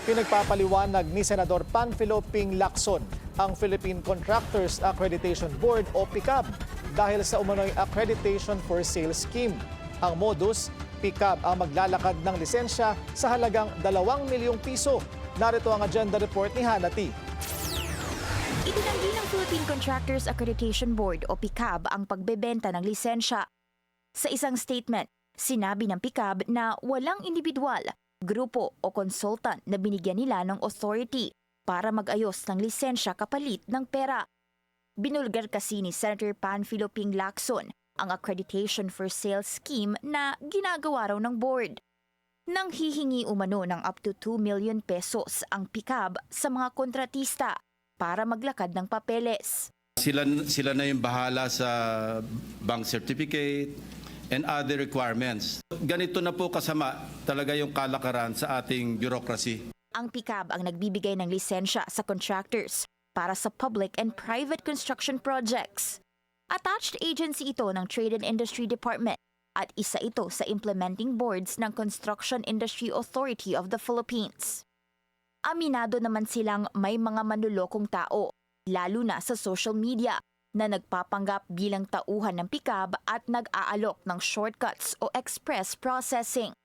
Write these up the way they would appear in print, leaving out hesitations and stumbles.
Pinagpapaliwanag ni Senador Panfilo Ping Lacson ang Philippine Contractors Accreditation Board o PICAB dahil sa umano'y Accreditation for Sale Scheme. Ang modus, PICAB ang maglalakad ng lisensya sa halagang 2 milyong piso. Narito ang agenda report ni Hanati. Itinanggi ng Philippine Contractors Accreditation Board o PICAB ang pagbebenta ng lisensya. Sa isang statement, sinabi ng PICAB na walang individual, grupo o consultant na binigyan nila ng authority para mag-ayos ng lisensya kapalit ng pera. Binulgar kasi ni Senator Panfilo Ping Lacson ang Accreditation for Sale Scheme na ginagawa raw ng board. Nang hihingi umano ng up to 2 million pesos ang PICAB sa mga kontratista para maglakad ng papeles. Sila na yung bahala sa bank certificate and other requirements. Ganito na po kasama talaga yung kalakaran sa ating bureaucracy. Ang PICAB ang nagbibigay ng lisensya sa contractors para sa public and private construction projects. Attached agency ito ng Trade and Industry Department at isa ito sa implementing boards ng Construction Industry Authority of the Philippines. Aminado naman silang may mga manlulokong tao, lalo na sa social media, na nagpapanggap bilang tauhan ng PICAB at nag-aalok ng shortcuts o express processing.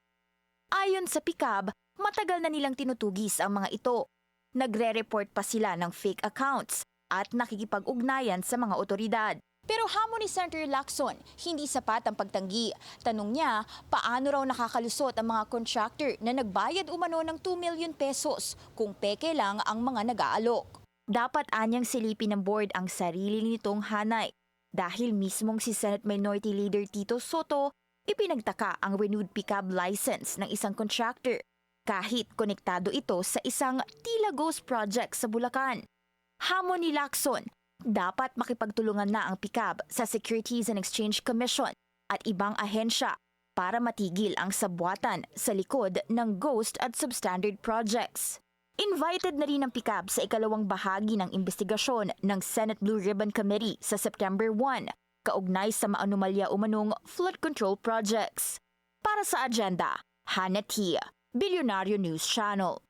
Ayon sa PICAB, matagal na nilang tinutugis ang mga ito. Nagre-report pa sila ng fake accounts at nakikipag-ugnayan sa mga otoridad. Pero hamon ni Senator Lacson, hindi sapat ang pagtanggi. Tanong niya, paano raw nakakalusot ang mga contractor na nagbayad umano ng 2 million pesos kung peke lang ang mga nag-aalok? Dapat anyang silipin ng board ang sarili nitong hanay dahil mismong si Senate Minority Leader Tito Soto ipinagtaka ang renewed PICAB license ng isang contractor kahit konektado ito sa isang tila ghost project sa Bulacan. Hamon ni Lacson, dapat makipagtulungan na ang PICAB sa Securities and Exchange Commission at ibang ahensya para matigil ang sabwatan sa likod ng ghost at substandard projects. Invited na rin ang PICAB sa ikalawang bahagi ng investigasyon ng Senate Blue Ribbon Committee sa September 1, kaugnay sa maanumalya umanong flood control projects. Para sa agenda, Hanati, Bilyonaryo News Channel.